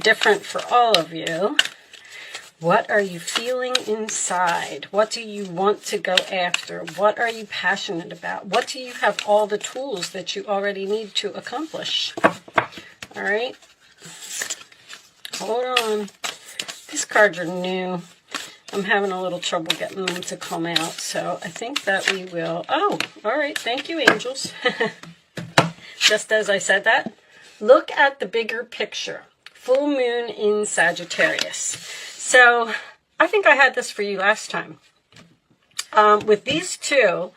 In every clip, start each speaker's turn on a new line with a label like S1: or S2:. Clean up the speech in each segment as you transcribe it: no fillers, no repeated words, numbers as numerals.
S1: different for all of you. What are you feeling inside? What do you want to go after? What are you passionate about? What do you have all the tools that you already need to accomplish? All right. Hold on. These cards are new. I'm having a little trouble getting them to come out. So I think that we will. Oh, all right. Thank you, angels. Just as I said that, look at the bigger picture. Full moon in Sagittarius. So I think I had this for you last time. With these two,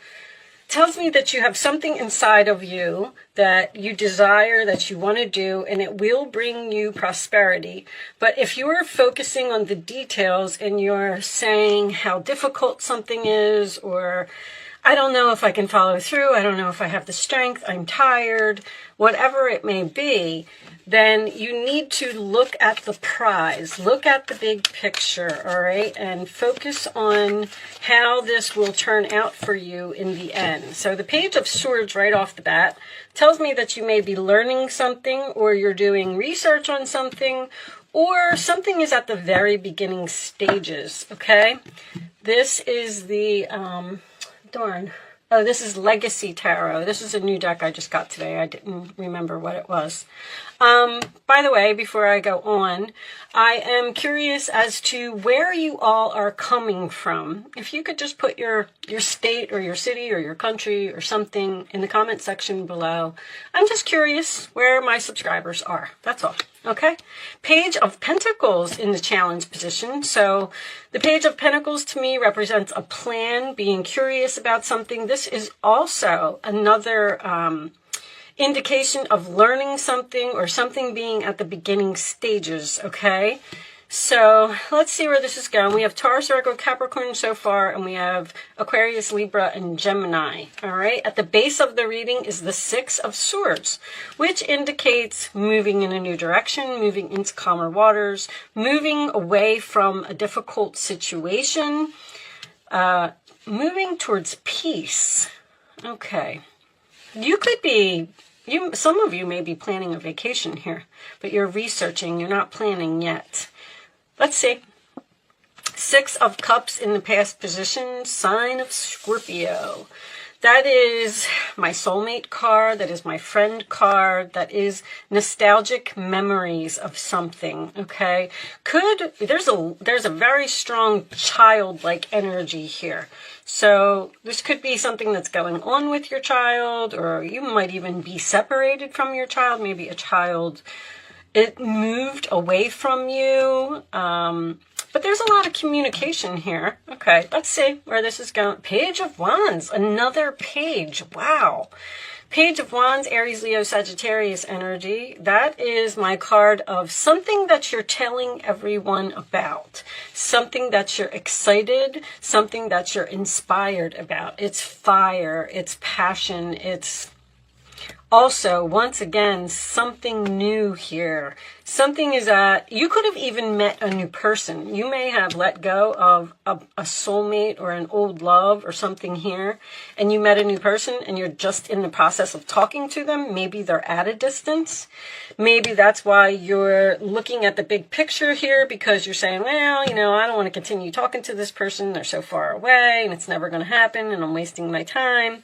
S1: tells me that you have something inside of you that you desire, that you want to do, and it will bring you prosperity. But if you are focusing on the details and you're saying how difficult something is, or I don't know if I can follow through, I don't know if I have the strength, I'm tired, whatever it may be, then you need to look at the prize, look at the big picture, all right, and focus on how this will turn out for you in the end. So the Page of Swords right off the bat tells me that you may be learning something, or you're doing research on something, or something is at the very beginning stages, okay? This is the, this is Legacy Tarot. This is a new deck I just got today. I didn't remember what it was. By the way, before I go on, I am curious as to where you all are coming from. If you could just put your state or your city or your country or something in the comment section below. I'm just curious where my subscribers are. That's all. Okay. Page of Pentacles in the challenge position. So the Page of Pentacles to me represents a plan, being curious about something. This is also another indication of learning something or something being at the beginning stages, okay? So let's see where this is going. We have Taurus, Virgo, Capricorn so far, and we have Aquarius, Libra, and Gemini, all right? At the base of the reading is the Six of Swords, which indicates moving in a new direction, moving into calmer waters, moving away from a difficult situation, moving towards peace. Okay. You could be, some of you may be planning a vacation here, but you're researching, you're not planning yet. Let's see. Six of Cups in the past position, sign of Scorpio. That is my soulmate card. That is my friend card. That is nostalgic memories of something, okay? There's a very strong childlike energy here. So this could be something that's going on with your child, or you might even be separated from your child. Maybe a child, it moved away from you. But there's a lot of communication here. Okay, let's see where this is going. Page of Wands, another page. Wow. Page of Wands, Aries, Leo, Sagittarius energy. That is my card of something that you're telling everyone about. Something that you're excited, something that you're inspired about. It's fire, it's passion, it's also, once again, something new here. Something is that you could have even met a new person. You may have let go of a soulmate or an old love or something here, and you met a new person and you're just in the process of talking to them. Maybe they're at a distance. Maybe that's why you're looking at the big picture here, because you're saying, well, you know, I don't want to continue talking to this person. They're so far away and it's never going to happen and I'm wasting my time.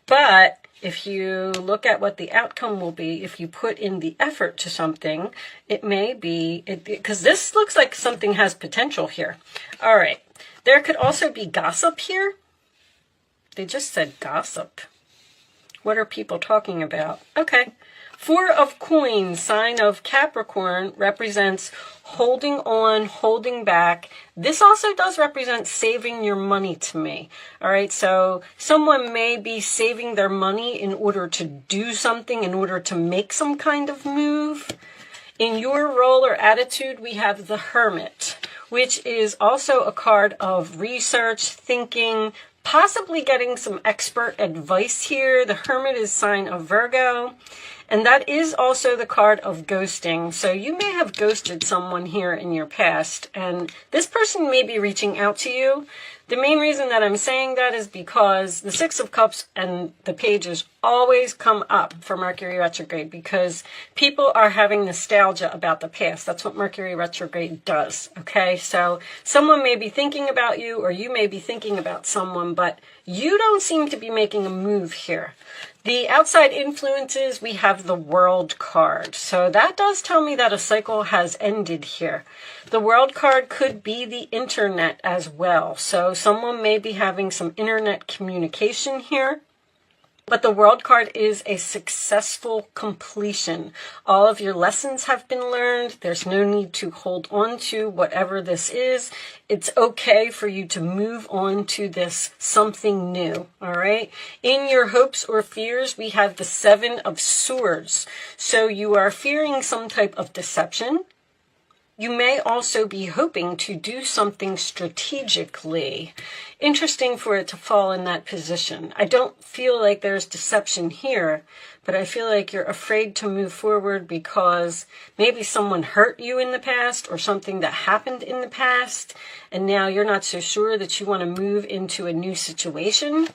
S1: But if you look at what the outcome will be, if you put in the effort to something, it may be, because this looks like something has potential here. All right. There could also be gossip here. They just said gossip. What are people talking about? Okay. Four of Coins, sign of Capricorn, represents holding on, holding back. This also does represent saving your money to me. All right, so someone may be saving their money in order to do something, in order to make some kind of move. In your role or attitude, we have the Hermit, which is also a card of research, thinking, possibly getting some expert advice here. The Hermit is sign of Virgo. And that is also the card of ghosting. So you may have ghosted someone here in your past, and this person may be reaching out to you. The main reason that I'm saying that is because the Six of Cups and the Pages always come up for Mercury retrograde because people are having nostalgia about the past. That's what Mercury retrograde does, okay? So someone may be thinking about you, or you may be thinking about someone, but you don't seem to be making a move here. The outside influences, we have the World card. So that does tell me that a cycle has ended here. The World card could be the internet as well. So someone may be having some internet communication here. But the World card is a successful completion. All of your lessons have been learned. There's no need to hold on to whatever this is. It's okay for you to move on to this something new, all right? In your hopes or fears, we have the Seven of Swords. So you are fearing some type of deception. You may also be hoping to do something strategically. Interesting for it to fall in that position. I don't feel like there's deception here, but I feel like you're afraid to move forward because maybe someone hurt you in the past or something that happened in the past, and now you're not so sure that you want to move into a new situation.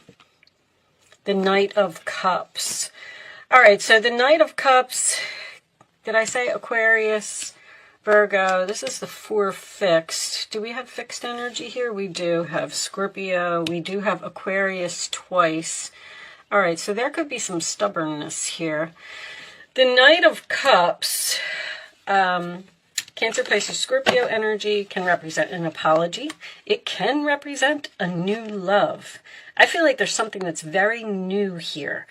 S1: The Knight of Cups. All right, so the Knight of Cups, did I say Aquarius? Virgo, this is the 4 fixed. Do we have fixed energy here? We do have Scorpio. We do have Aquarius twice. All right, so there could be some stubbornness here. The Knight of Cups, Cancer, Pisces, Scorpio energy can represent an apology. It can represent a new love. I feel like there's something that's very new here.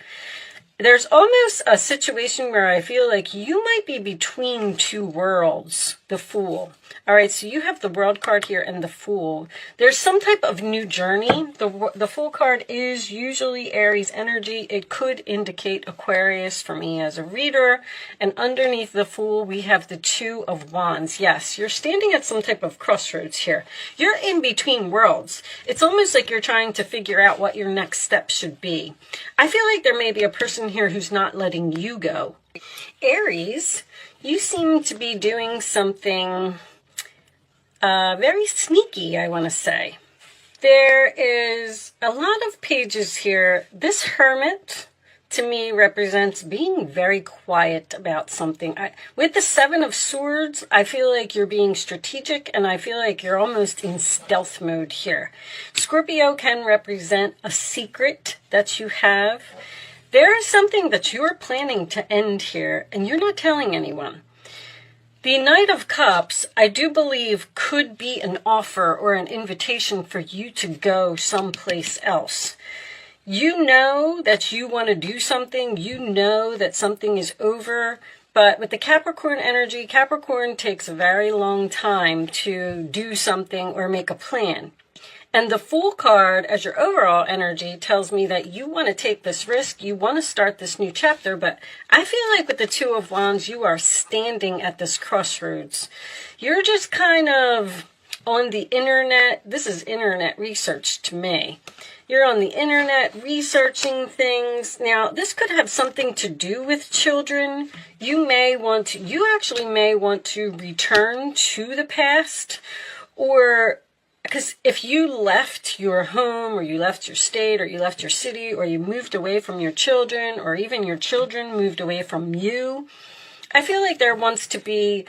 S1: There's almost a situation where I feel like you might be between two worlds, the Fool. All right, so you have the World card here and the Fool. There's some type of new journey. The Fool card is usually Aries energy. It could indicate Aquarius for me as a reader. And underneath the Fool, we have the Two of Wands. Yes, you're standing at some type of crossroads here. You're in between worlds. It's almost like you're trying to figure out what your next step should be. I feel like there may be a person here who's not letting you go. Aries, you seem to be doing something very sneaky, I want to say. There is a lot of pages here. This Hermit, to me, represents being very quiet about something. With the Seven of Swords, I feel like you're being strategic, and I feel like you're almost in stealth mode here. Scorpio can represent a secret that you have. There is something that you're planning to end here, and you're not telling anyone. The Knight of Cups, I do believe, could be an offer or an invitation for you to go someplace else. You know that you want to do something. You know that something is over. But with the Capricorn energy, Capricorn takes a very long time to do something or make a plan. And the Fool card, as your overall energy, tells me that you want to take this risk, you want to start this new chapter, but I feel like with the Two of Wands, you are standing at this crossroads. You're just kind of on the internet. This is internet research to me. You're on the internet researching things. Now, this could have something to do with children. You actually may want to return to the past, or because if you left your home, or you left your state, or you left your city, or you moved away from your children, or even your children moved away from you, I feel like there wants to be,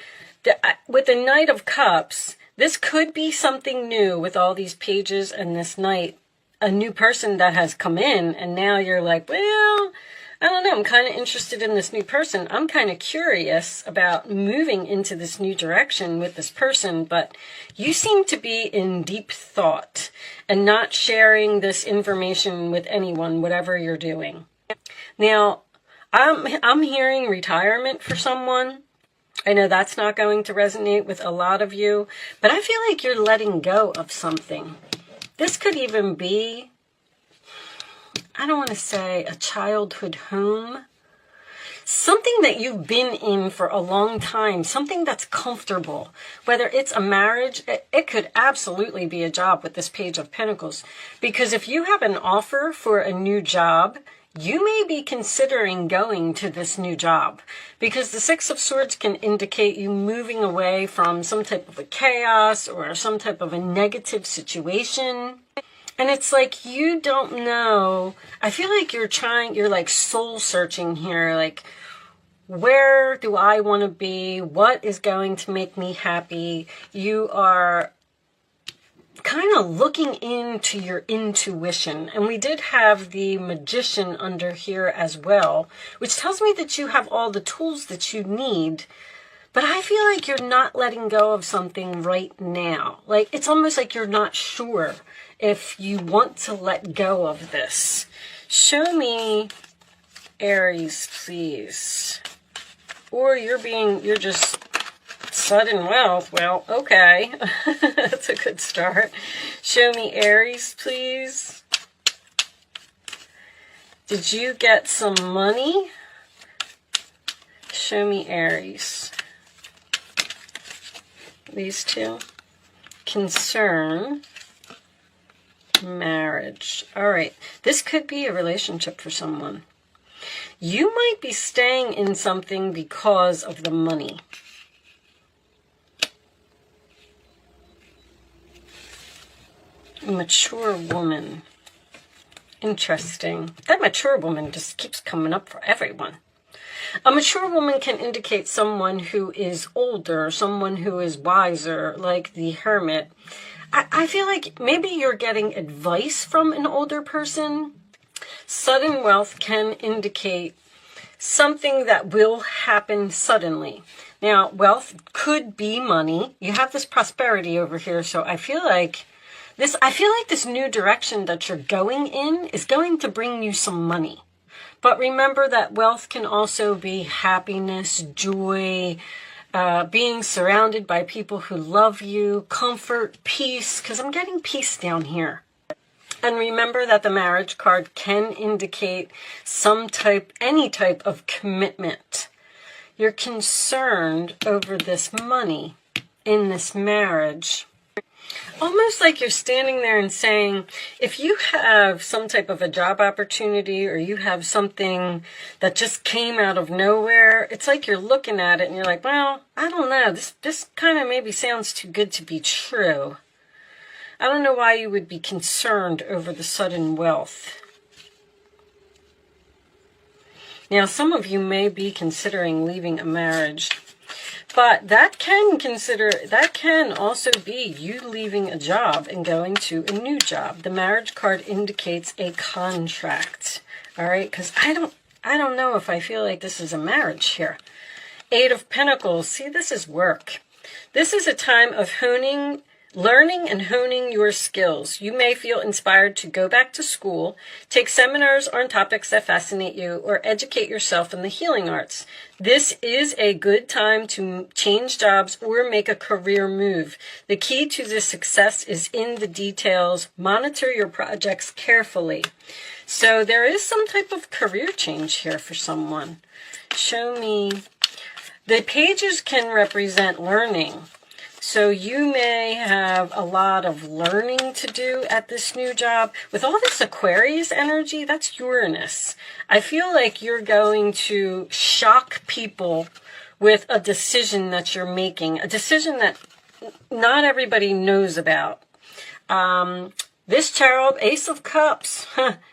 S1: with the Knight of Cups, this could be something new with all these pages and this Knight, a new person that has come in, and now you're like, well, I don't know, I'm kind of interested in this new person. I'm kind of curious about moving into this new direction with this person, but you seem to be in deep thought and not sharing this information with anyone, whatever you're doing. Now, I'm hearing retirement for someone. I know that's not going to resonate with a lot of you, but I feel like you're letting go of something. This could even be, I don't want to say a childhood home, something that you've been in for a long time, something that's comfortable, whether it's a marriage. It could absolutely be a job with this Page of Pentacles, because if you have an offer for a new job, you may be considering going to this new job, because the Six of Swords can indicate you moving away from some type of a chaos or some type of a negative situation. And it's like, you don't know. I feel like you're like soul searching here. Like, where do I want to be? What is going to make me happy? You are kind of looking into your intuition. And we did have the Magician under here as well, which tells me that you have all the tools that you need. But I feel like you're not letting go of something right now. Like, it's almost like you're not sure if you want to let go of this. Show me Aries, please. Or you're just sudden wealth. Well, okay. That's a good start. Show me Aries, please. Did you get some money? Show me Aries. These two. Concern. Marriage. All right. This could be a relationship for someone. You might be staying in something because of the money. Mature woman. Interesting. That mature woman just keeps coming up for everyone. A mature woman can indicate someone who is older, someone who is wiser, like the Hermit. I feel like maybe you're getting advice from an older person. Sudden wealth can indicate something that will happen suddenly. Now, wealth could be money. You have this prosperity over here, so I feel like this new direction that you're going in is going to bring you some money. But remember that wealth can also be happiness, joy, being surrounded by people who love you, comfort, peace, because I'm getting peace down here. And remember that the marriage card can indicate any type of commitment. You're concerned over this money in this marriage. Almost like you're standing there and saying, if you have some type of a job opportunity or you have something that just came out of nowhere, it's like you're looking at it and you're like, well, I don't know. This kind of maybe sounds too good to be true. I don't know why you would be concerned over the sudden wealth. Now, some of you may be considering leaving a marriage, but that can also be you leaving a job and going to a new job. The marriage card indicates a contract. All right, because I don't know if I feel like this is a marriage here. Eight of Pentacles. See, this is work. This is a time of learning and honing your skills. You may feel inspired to go back to school, take seminars on topics that fascinate you, or educate yourself in the healing arts. This is a good time to change jobs or make a career move. The key to this success is in the details. Monitor your projects carefully. So there is some type of career change here for someone. Show me. The pages can represent learning. So you may have a lot of learning to do at this new job. With all this Aquarius energy, that's Uranus. I feel like you're going to shock people with a decision that you're making, a decision that not everybody knows about. This cherub, Ace of Cups,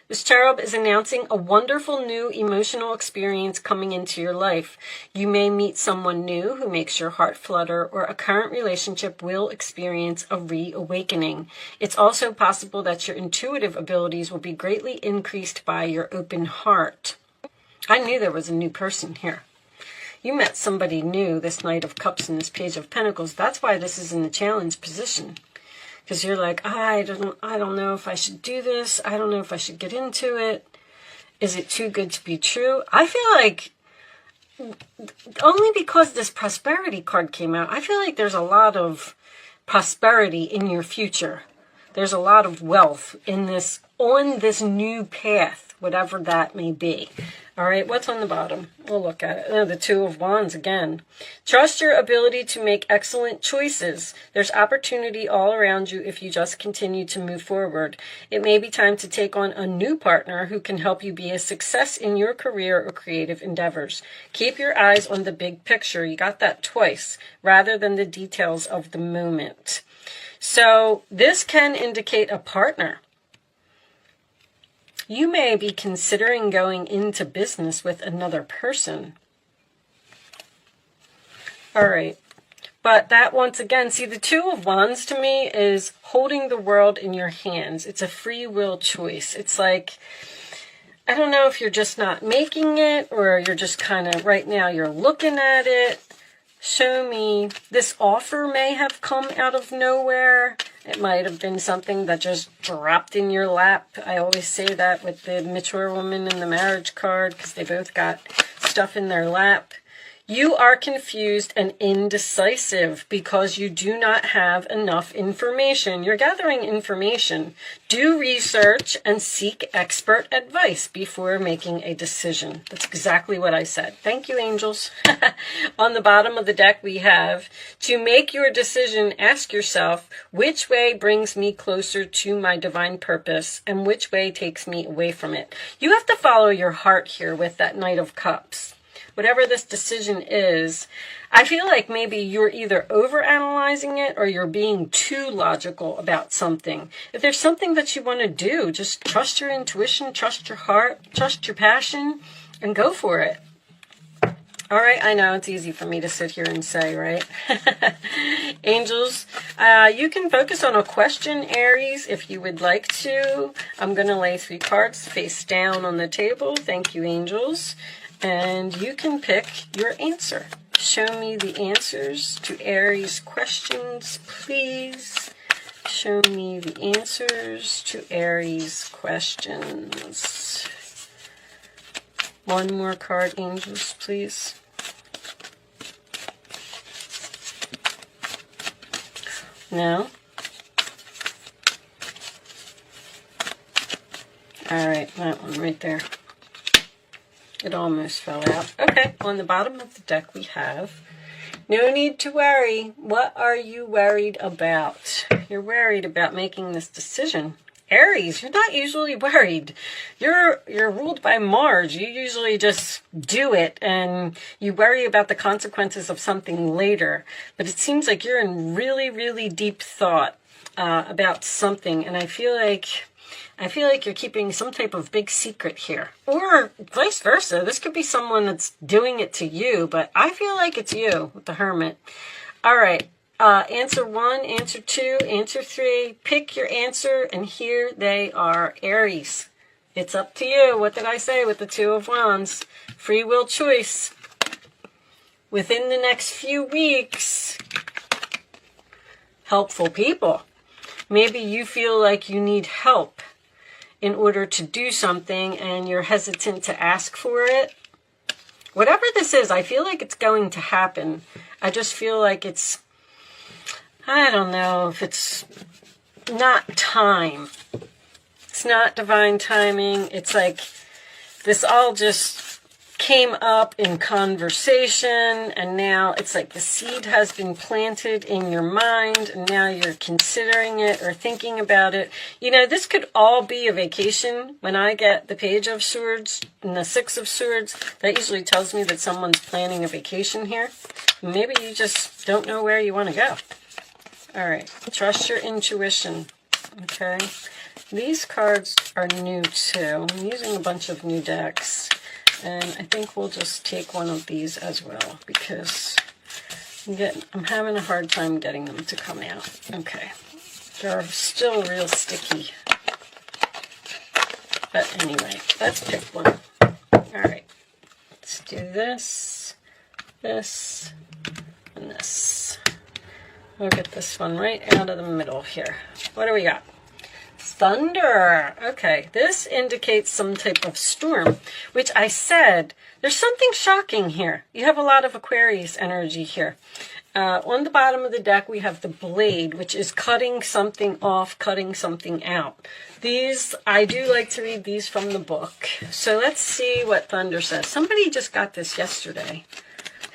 S1: this cherub is announcing a wonderful new emotional experience coming into your life. You may meet someone new who makes your heart flutter, or a current relationship will experience a reawakening. It's also possible that your intuitive abilities will be greatly increased by your open heart. I knew there was a new person here. You met somebody new, this Knight of Cups and this Page of Pentacles. That's why this is in the challenge position. Because you're like, I don't know if I should do this. I don't know if I should get into it. Is it too good to be true? I feel like, only because this prosperity card came out, I feel like there's a lot of prosperity in your future. There's a lot of wealth on this new path whatever that may be. All right, what's on the bottom? We'll look at it. Oh, the Two of Wands again. Trust your ability to make excellent choices. There's opportunity all around you if you just continue to move forward. It may be time to take on a new partner who can help you be a success in your career or creative endeavors. Keep your eyes on the big picture. You got that twice, rather than the details of the moment. So this can indicate a partner. You may be considering going into business with another person. All right. But that, once again, see, the Two of Wands to me is holding the world in your hands. It's a free will choice. It's like, I don't know if you're just not making it, or you're just kind of, right now, you're looking at it. Show me. This offer may have come out of nowhere. It might have been something that just dropped in your lap. I always say that with the mature woman and the marriage card, because they both got stuff in their lap. You are confused and indecisive because you do not have enough information. You're gathering information. Do research and seek expert advice before making a decision. That's exactly what I said. Thank you, angels. On the bottom of the deck, we have, to make your decision, ask yourself, which way brings me closer to my divine purpose and which way takes me away from it? You have to follow your heart here with that Knight of Cups. Whatever this decision is, I feel like maybe you're either overanalyzing it or you're being too logical about something. If there's something that you want to do, just trust your intuition, trust your heart, trust your passion, and go for it. All right, I know it's easy for me to sit here and say, right? Angels, you can focus on a question, Aries, if you would like to. I'm going to lay 3 cards face down on the table. Thank you, angels. And you can pick your answer. Show me the answers to Aries questions, please. Show me the answers to Aries questions. One more card, angels, please. No? All right, that one right there. It almost fell out. Okay, on the bottom of the deck we have, no need to worry. What are you worried about? You're worried about making this decision. Aries, you're not usually worried. You're ruled by Mars. You usually just do it and you worry about the consequences of something later. But it seems like you're in really, really deep thought about something, and I feel like you're keeping some type of big secret here. Or vice versa. This could be someone that's doing it to you, but I feel like it's you with the Hermit. All right. Answer 1, answer 2, answer 3. Pick your answer, and here they are, Aries. It's up to you. What did I say with the Two of Wands? Free will choice. Within the next few weeks, helpful people. Maybe you feel like you need help in order to do something and you're hesitant to ask for it. Whatever this is, I feel like it's going to happen. I just feel like it's, I don't know if it's not time. It's not divine timing. It's like this all just came up in conversation, and now it's like the seed has been planted in your mind, and now you're considering it or thinking about it. You know, this could all be a vacation. When I get the Page of Swords and the 6 of Swords, that usually tells me that someone's planning a vacation here. Maybe you just don't know where you want to go. All right, trust your intuition, okay? These cards are new too. I'm using a bunch of new decks. And I think we'll just take one of these as well, because I'm having a hard time getting them to come out. Okay. They're still real sticky. But anyway, let's pick one. All right. Let's do this, this, and this. We'll get this one right out of the middle here. What do we got? Thunder. Okay, this indicates some type of storm, which I said, there's something shocking here. You have a lot of Aquarius energy here. On the bottom of the deck, we have the blade, which is cutting something off, cutting something out. These, I do like to read these from the book. So let's see what Thunder says. Somebody just got this yesterday.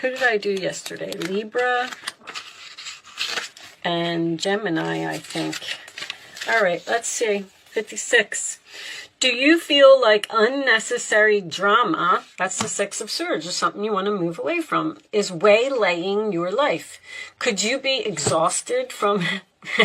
S1: Who did I do yesterday? Libra and Gemini, I think. All right, let's see. 56. Do you feel like unnecessary drama, that's the Six of Swords, or something you want to move away from, is waylaying your life? Could you be exhausted from,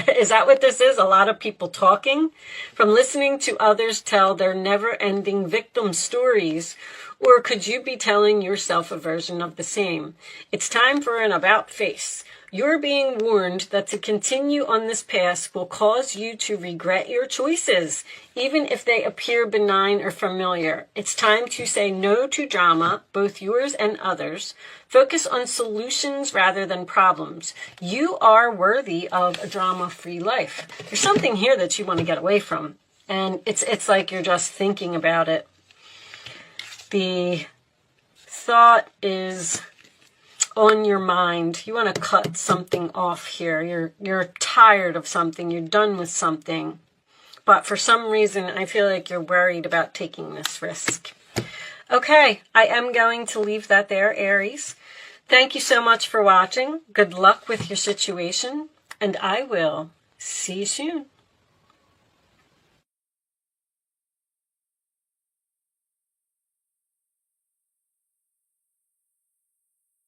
S1: is that what this is? A lot of people talking? From listening to others tell their never-ending victim stories? Or could you be telling yourself a version of the same? It's time for an about face. You're being warned that to continue on this path will cause you to regret your choices, even if they appear benign or familiar. It's time to say no to drama, both yours and others. Focus on solutions rather than problems. You are worthy of a drama-free life. There's something here that you want to get away from, and it's like you're just thinking about it. The thought is on your mind. You want to cut something off here. You're tired of something. You're done with something. But for some reason, I feel like you're worried about taking this risk. Okay, I am going to leave that there, Aries. Thank you so much for watching. Good luck with your situation, and I will see you soon.